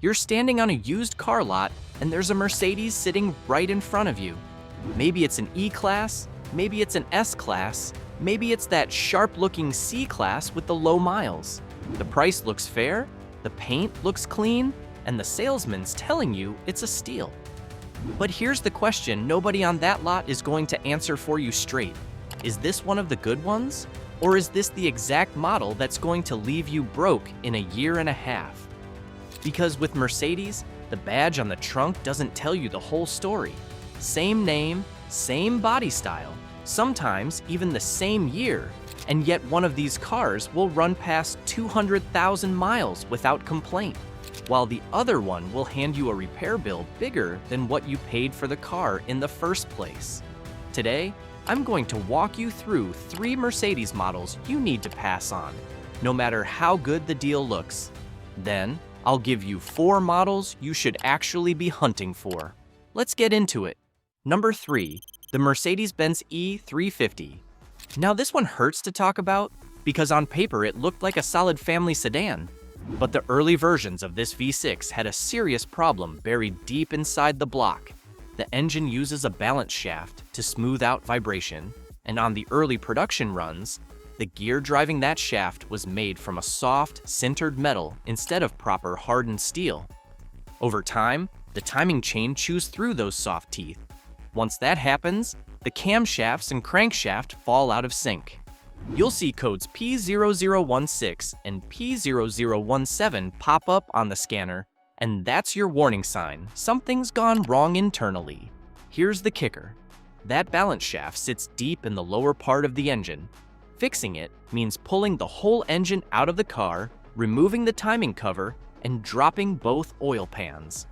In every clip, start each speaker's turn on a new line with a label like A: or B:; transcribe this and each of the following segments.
A: You're standing on a used car lot and there's a Mercedes sitting right in front of you. Maybe it's an E-Class, maybe it's an S-Class, maybe it's that sharp-looking C-Class with the low miles. The price looks fair, the paint looks clean, and the salesman's telling you it's a steal. But here's the question nobody on that lot is going to answer for you straight. Is this one of the good ones? Or is this the exact model that's going to leave you broke in a year and a half? Because with Mercedes, the badge on the trunk doesn't tell you the whole story. Same name, same body style, sometimes even the same year, and yet one of these cars will run past 200,000 miles without complaint, while the other one will hand you a repair bill bigger than what you paid for the car in the first place. Today, I'm going to walk you through 3 Mercedes models you need to pass on, no matter how good the deal looks. Then, I'll give you 4 models you should actually be hunting for. Let's get into it. Number 3, the Mercedes-Benz E320. Now this one hurts to talk about because on paper it looked like a solid family sedan. But the early versions of this V6 had a serious problem buried deep inside the block. The engine uses a balance shaft to smooth out vibration, and on the early production runs, the gear driving that shaft was made from a soft, sintered metal instead of proper hardened steel. Over time, the timing chain chews through those soft teeth. Once that happens, the camshafts and crankshaft fall out of sync. You'll see codes P0016 and P0017 pop up on the scanner, and that's your warning sign. Something's gone wrong internally. Here's the kicker. That balance shaft sits deep in the lower part of the engine. Fixing it means pulling the whole engine out of the car, removing the timing cover, and dropping both oil pans.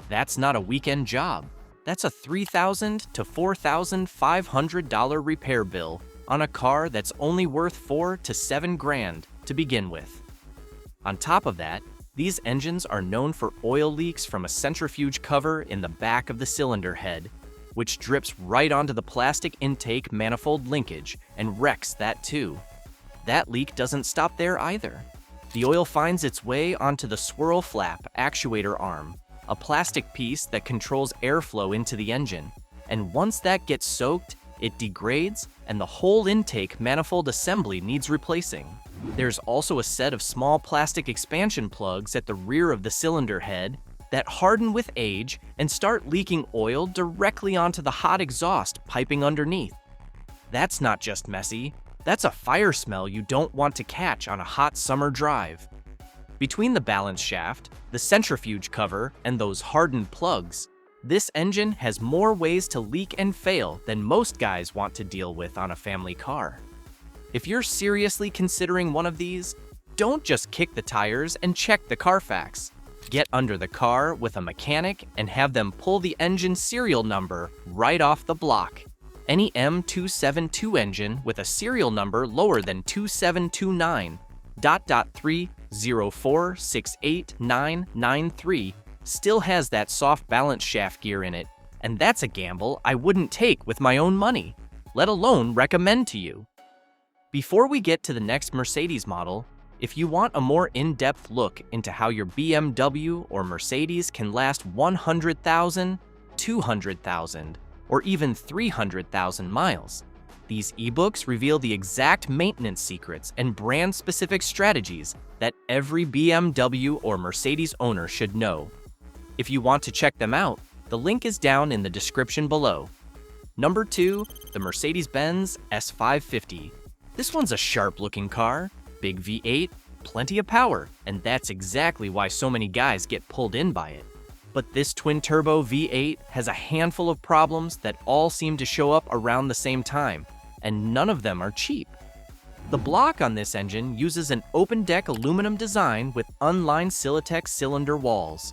A: That's not a weekend job. That's a $3,000 to $4,500 repair bill on a car that's only worth $4 to $7 grand to begin with. On top of that, these engines are known for oil leaks from a centrifuge cover in the back of the cylinder head, which drips right onto the plastic intake manifold linkage and wrecks that too. That leak doesn't stop there either. The oil finds its way onto the swirl flap actuator arm, a plastic piece that controls airflow into the engine, and once that gets soaked, it degrades and the whole intake manifold assembly needs replacing. There's also a set of small plastic expansion plugs at the rear of the cylinder head that harden with age and start leaking oil directly onto the hot exhaust piping underneath. That's not just messy, that's a fire smell you don't want to catch on a hot summer drive. Between the balance shaft, the centrifuge cover, and those hardened plugs, this engine has more ways to leak and fail than most guys want to deal with on a family car. If you're seriously considering one of these, don't just kick the tires and check the Carfax. Get under the car with a mechanic and have them pull the engine serial number right off the block. Any M272 engine with a serial number lower than 2729.304689993 still has that soft balance shaft gear in it, and that's a gamble I wouldn't take with my own money, let alone recommend to you. Before we get to the next Mercedes model, if you want a more in-depth look into how your BMW or Mercedes can last 100,000, 200,000, or even 300,000 miles, these ebooks reveal the exact maintenance secrets and brand-specific strategies that every BMW or Mercedes owner should know. If you want to check them out, the link is down in the description below. Number 2, the Mercedes-Benz S550. This one's a sharp-looking car, big V8, plenty of power, and that's exactly why so many guys get pulled in by it. But this twin-turbo V8 has a handful of problems that all seem to show up around the same time, and none of them are cheap. The block on this engine uses an open-deck aluminum design with unlined Silatex cylinder walls.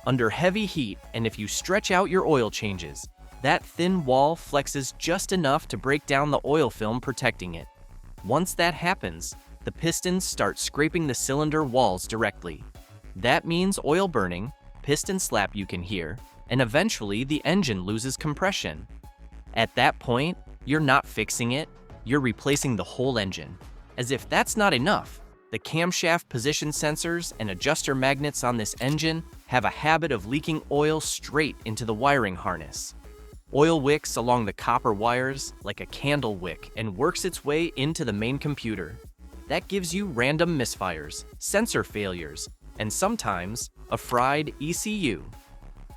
A: Under heavy heat, and if you stretch out your oil changes, that thin wall flexes just enough to break down the oil film protecting it. Once that happens, the pistons start scraping the cylinder walls directly. That means oil burning, piston slap you can hear, and eventually the engine loses compression. At that point, you're not fixing it, you're replacing the whole engine. As if that's not enough, The camshaft position sensors and adjuster magnets on this engine have a habit of leaking oil straight into the wiring harness. Oil wicks along the copper wires like a candle wick and works its way into the main computer. That gives you random misfires, sensor failures, and sometimes a fried ECU.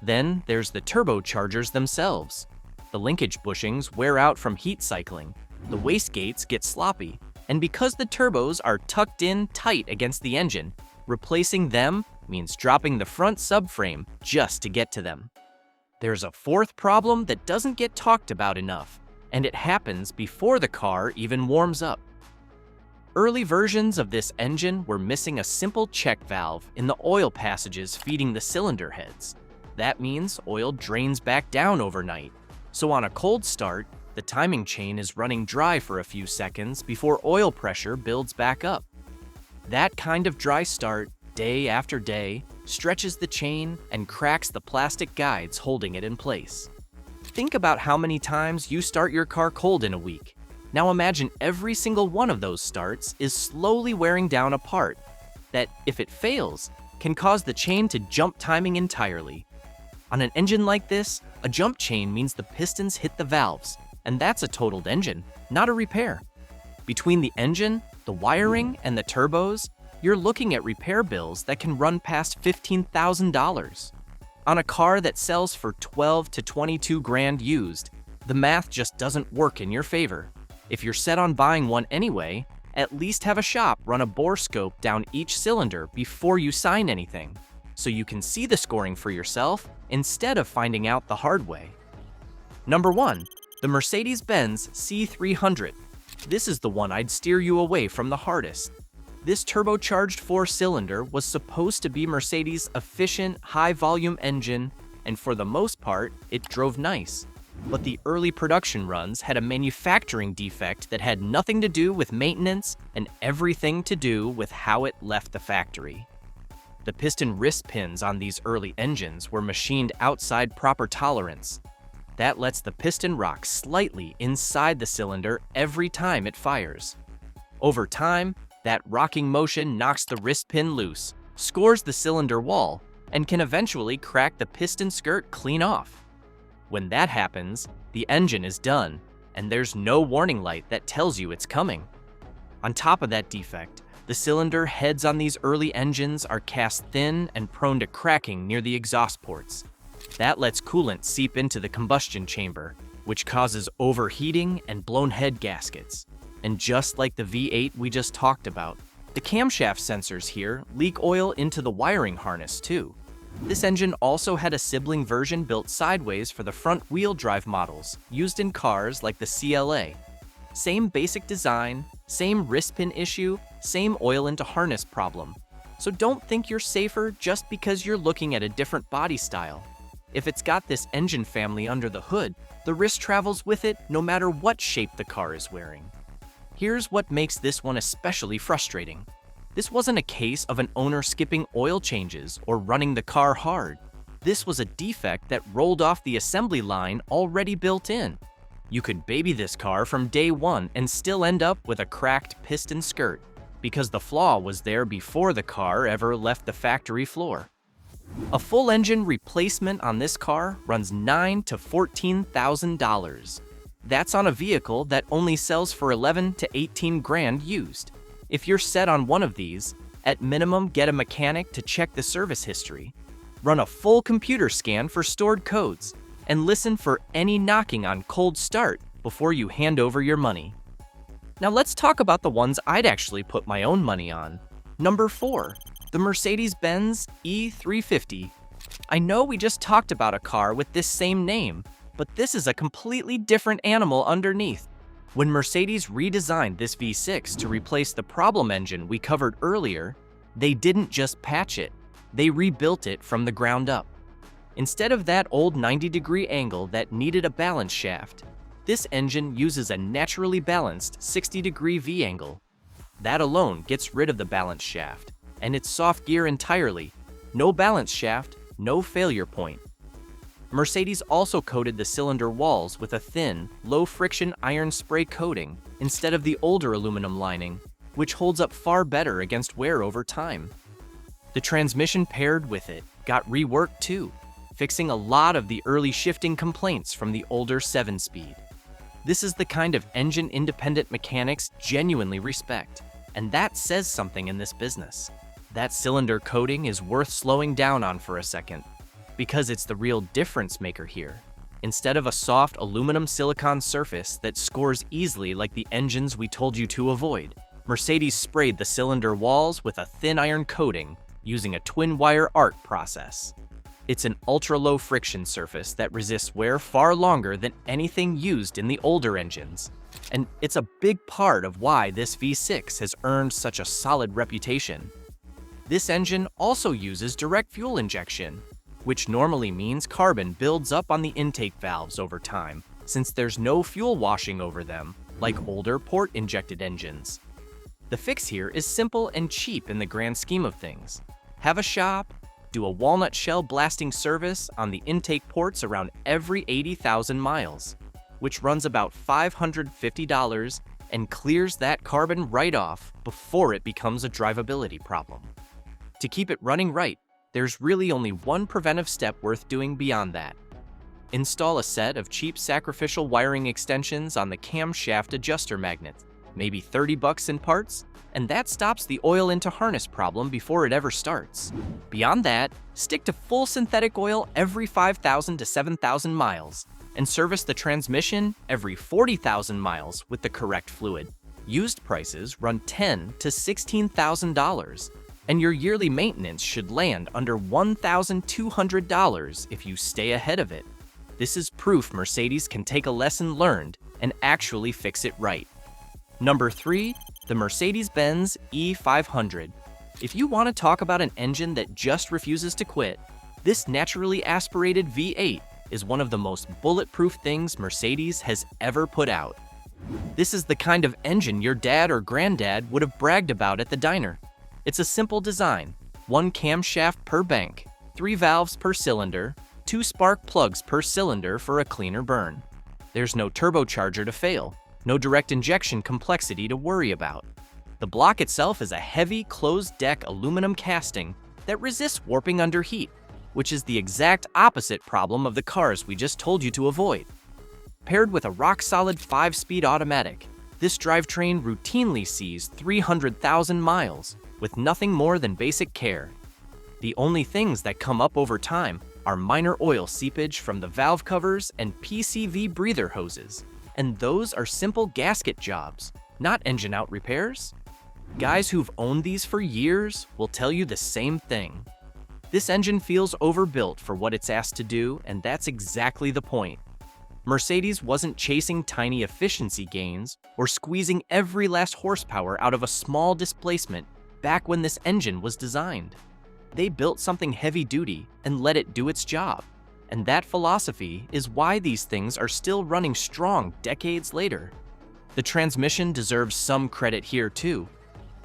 A: Then there's the turbochargers themselves. The linkage bushings wear out from heat cycling, the wastegates get sloppy, and because the turbos are tucked in tight against the engine, replacing them means dropping the front subframe just to get to them. There's a fourth problem that doesn't get talked about enough, and it happens before the car even warms up. Early versions of this engine were missing a simple check valve in the oil passages feeding the cylinder heads. That means oil drains back down overnight, so on a cold start, the timing chain is running dry for a few seconds before oil pressure builds back up. That kind of dry start, day after day, stretches the chain and cracks the plastic guides holding it in place. Think about how many times you start your car cold in a week. Now imagine every single one of those starts is slowly wearing down a part that, if it fails, can cause the chain to jump timing entirely. On an engine like this, a jump chain means the pistons hit the valves, and that's a totaled engine, not a repair. Between the engine, the wiring, and the turbos, you're looking at repair bills that can run past $15,000. On a car that sells for 12 to 22 grand used, the math just doesn't work in your favor. If you're set on buying one anyway, at least have a shop run a bore scope down each cylinder before you sign anything, so you can see the scoring for yourself instead of finding out the hard way. Number 1. The Mercedes-Benz C300. This is the one I'd steer you away from the hardest. This turbocharged 4-cylinder was supposed to be Mercedes' efficient, high-volume engine, and for the most part, it drove nice. But the early production runs had a manufacturing defect that had nothing to do with maintenance and everything to do with how it left the factory. The piston wrist pins on these early engines were machined outside proper tolerance. That lets the piston rock slightly inside the cylinder every time it fires. Over time, that rocking motion knocks the wrist pin loose, scores the cylinder wall, and can eventually crack the piston skirt clean off. When that happens, the engine is done, and there's no warning light that tells you it's coming. On top of that defect, the cylinder heads on these early engines are cast thin and prone to cracking near the exhaust ports. That lets coolant seep into the combustion chamber, which causes overheating and blown head gaskets. And just like the V8 we just talked about, the camshaft sensors here leak oil into the wiring harness too. This engine also had a sibling version built sideways for the front-wheel drive models used in cars like the CLA. Same basic design, same wrist pin issue, same oil into harness problem. So don't think you're safer just because you're looking at a different body style. If it's got this engine family under the hood, the risk travels with it no matter what shape the car is wearing. Here's what makes this one especially frustrating. This wasn't a case of an owner skipping oil changes or running the car hard. This was a defect that rolled off the assembly line already built in. You could baby this car from day one and still end up with a cracked piston skirt, because the flaw was there before the car ever left the factory floor. A full engine replacement on this car runs $9,000 to $14,000. That's on a vehicle that only sells for 11 to 18 grand used. If you're set on one of these, at minimum get a mechanic to check the service history, run a full computer scan for stored codes, and listen for any knocking on cold start before you hand over your money. Now let's talk about the ones I'd actually put my own money on. Number 4, the Mercedes-Benz E350. I know we just talked about a car with this same name, but this is a completely different animal underneath. When Mercedes redesigned this V6 to replace the problem engine we covered earlier, they didn't just patch it, they rebuilt it from the ground up. Instead of that old 90-degree angle that needed a balance shaft, this engine uses a naturally balanced 60-degree V angle. That alone gets rid of the balance shaft, and it's soft gear entirely. No balance shaft, no failure point. Mercedes also coated the cylinder walls with a thin, low-friction iron spray coating instead of the older aluminum lining, which holds up far better against wear over time. The transmission paired with it got reworked too, fixing a lot of the early shifting complaints from the older 7-speed. This is the kind of engine-independent mechanics genuinely respect, and that says something in this business. That cylinder coating is worth slowing down on for a second, because it's the real difference maker here. Instead of a soft aluminum silicon surface that scores easily like the engines we told you to avoid, Mercedes sprayed the cylinder walls with a thin iron coating using a twin-wire arc process. It's an ultra-low friction surface that resists wear far longer than anything used in the older engines. And it's a big part of why this V6 has earned such a solid reputation. This engine also uses direct fuel injection, which normally means carbon builds up on the intake valves over time, since there's no fuel washing over them, like older port-injected engines. The fix here is simple and cheap in the grand scheme of things. Have a shop, do a walnut shell blasting service on the intake ports around every 80,000 miles, which runs about $550 and clears that carbon right off before it becomes a drivability problem. To keep it running right, there's really only one preventive step worth doing beyond that. Install a set of cheap sacrificial wiring extensions on the camshaft adjuster magnet, maybe $30 in parts, and that stops the oil into harness problem before it ever starts. Beyond that, stick to full synthetic oil every 5,000 to 7,000 miles, and service the transmission every 40,000 miles with the correct fluid. Used prices run $10,000 to $16,000, and your yearly maintenance should land under $1,200 if you stay ahead of it. This is proof Mercedes can take a lesson learned and actually fix it right. Number 3, the Mercedes-Benz E500. If you want to talk about an engine that just refuses to quit, this naturally aspirated V8 is one of the most bulletproof things Mercedes has ever put out. This is the kind of engine your dad or granddad would have bragged about at the diner. It's a simple design, 1 camshaft per bank, 3 valves per cylinder, 2 spark plugs per cylinder for a cleaner burn. There's no turbocharger to fail, no direct injection complexity to worry about. The block itself is a heavy, closed-deck aluminum casting that resists warping under heat, which is the exact opposite problem of the cars we just told you to avoid. Paired with a rock-solid 5-speed automatic, this drivetrain routinely sees 300,000 miles with nothing more than basic care. The only things that come up over time are minor oil seepage from the valve covers and PCV breather hoses, and those are simple gasket jobs, not engine-out repairs. Guys who've owned these for years will tell you the same thing. This engine feels overbuilt for what it's asked to do, and that's exactly the point. Mercedes wasn't chasing tiny efficiency gains or squeezing every last horsepower out of a small displacement back when this engine was designed. They built something heavy-duty and let it do its job. And that philosophy is why these things are still running strong decades later. The transmission deserves some credit here too.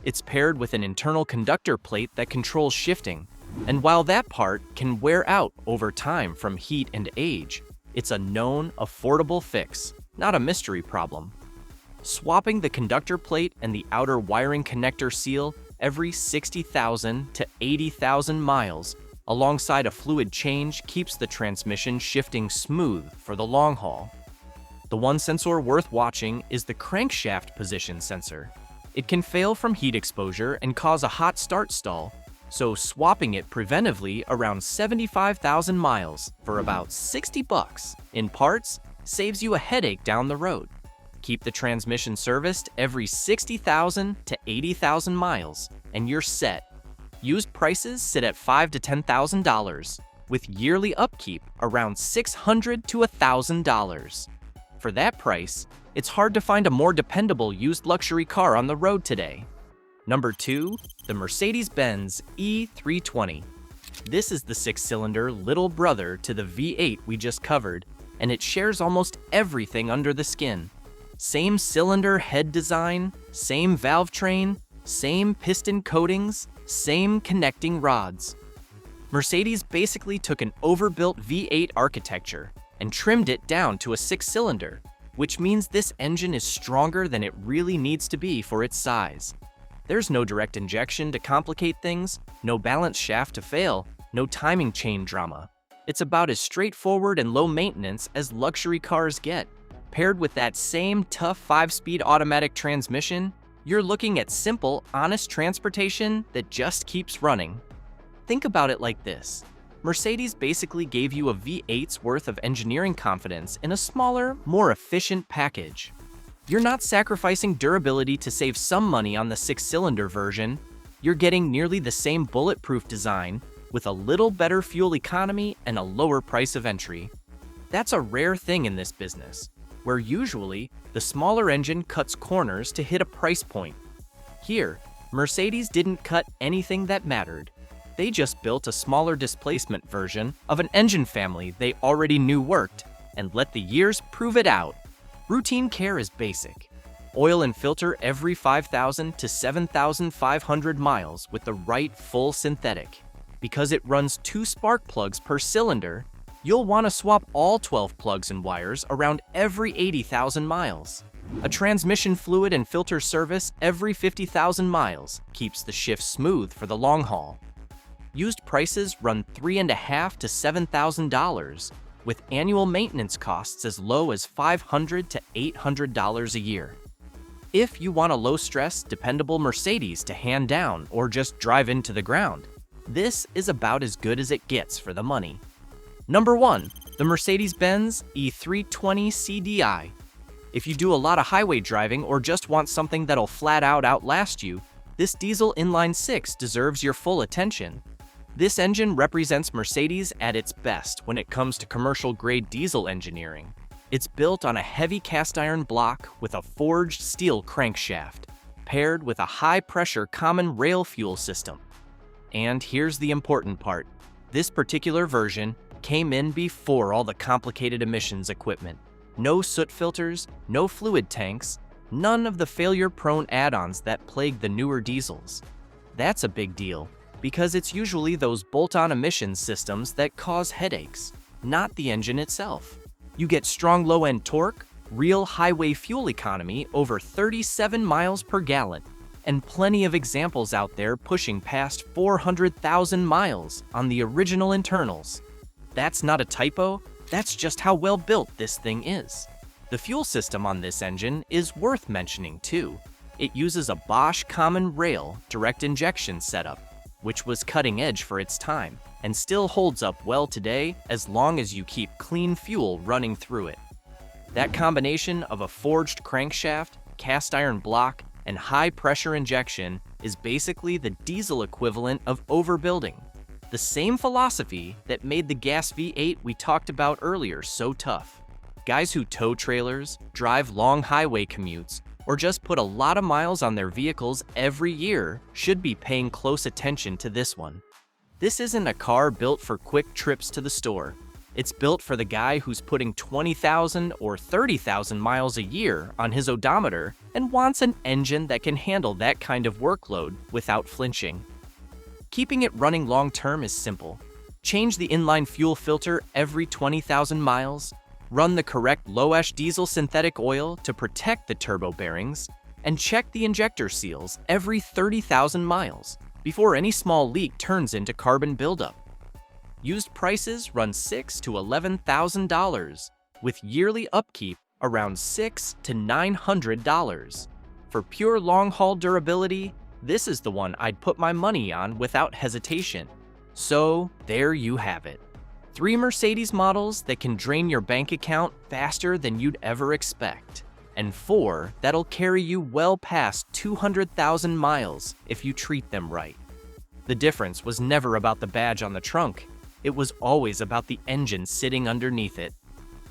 A: It's paired with an internal conductor plate that controls shifting, and while that part can wear out over time from heat and age, it's a known, affordable fix, not a mystery problem. Swapping the conductor plate and the outer wiring connector seal every 60,000 to 80,000 miles alongside a fluid change keeps the transmission shifting smooth for the long haul. The one sensor worth watching is the crankshaft position sensor. It can fail from heat exposure and cause a hot start stall, so swapping it preventively around 75,000 miles for about $60 in parts saves you a headache down the road. Keep the transmission serviced every 60,000 to 80,000 miles, and you're set. Used prices sit at $5,000 to $10,000, with yearly upkeep around $600 to $1,000. For that price, it's hard to find a more dependable used luxury car on the road today. Number 2, the Mercedes-Benz E320. This is the 6-cylinder little brother to the V8 we just covered, and it shares almost everything under the skin. Same cylinder head design, same valve train, same piston coatings, same connecting rods. Mercedes basically took an overbuilt V8 architecture and trimmed it down to a 6-cylinder, which means this engine is stronger than it really needs to be for its size. There's no direct injection to complicate things, no balance shaft to fail, no timing chain drama. It's about as straightforward and low maintenance as luxury cars get. Paired with that same tough 5-speed automatic transmission, you're looking at simple, honest transportation that just keeps running. Think about it like this. Mercedes basically gave you a V8's worth of engineering confidence in a smaller, more efficient package. You're not sacrificing durability to save some money on the 6-cylinder version. You're getting nearly the same bulletproof design with a little better fuel economy and a lower price of entry. That's a rare thing in this business, where usually the smaller engine cuts corners to hit a price point. Here, Mercedes didn't cut anything that mattered. They just built a smaller displacement version of an engine family they already knew worked and let the years prove it out. Routine care is basic. Oil and filter every 5,000 to 7,500 miles with the right full synthetic. Because it runs 2 spark plugs per cylinder, you'll want to swap all 12 plugs and wires around every 80,000 miles. A transmission fluid and filter service every 50,000 miles keeps the shift smooth for the long haul. Used prices run $3,500 to $7,000, with annual maintenance costs as low as $500 to $800 a year. If you want a low-stress, dependable Mercedes to hand down or just drive into the ground, this is about as good as it gets for the money. Number 1, the Mercedes-Benz E320 CDI. If you do a lot of highway driving or just want something that'll flat out outlast you, this diesel inline-6 deserves your full attention. This engine represents Mercedes at its best when it comes to commercial-grade diesel engineering. It's built on a heavy cast-iron block with a forged steel crankshaft, paired with a high-pressure common rail fuel system. And here's the important part. This particular version came in before all the complicated emissions equipment. No soot filters, no fluid tanks, none of the failure-prone add-ons that plague the newer diesels. That's a big deal, because it's usually those bolt-on emissions systems that cause headaches, not the engine itself. You get strong low-end torque, real highway fuel economy over 37 miles per gallon, and plenty of examples out there pushing past 400,000 miles on the original internals. That's not a typo, that's just how well built this thing is. The fuel system on this engine is worth mentioning too. It uses a Bosch common rail direct injection setup, which was cutting edge for its time, and still holds up well today as long as you keep clean fuel running through it. That combination of a forged crankshaft, cast iron block, and high-pressure injection is basically the diesel equivalent of overbuilding. The same philosophy that made the gas V8 we talked about earlier so tough. Guys who tow trailers, drive long highway commutes, or just put a lot of miles on their vehicles every year should be paying close attention to this one. This isn't a car built for quick trips to the store. It's built for the guy who's putting 20,000 or 30,000 miles a year on his odometer and wants an engine that can handle that kind of workload without flinching. Keeping it running long-term is simple. Change the inline fuel filter every 20,000 miles, run the correct low-ash diesel synthetic oil to protect the turbo bearings, and check the injector seals every 30,000 miles before any small leak turns into carbon buildup. Used prices run $6,000 to $11,000, with yearly upkeep around $600 to $900. For pure long-haul durability, this is the one I'd put my money on without hesitation. So there you have it. 3 Mercedes models that can drain your bank account faster than you'd ever expect, and 4 that'll carry you well past 200,000 miles if you treat them right. The difference was never about the badge on the trunk. It was always about the engine sitting underneath it.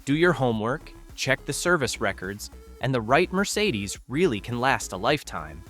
A: Do your homework, check the service records, and the right Mercedes really can last a lifetime.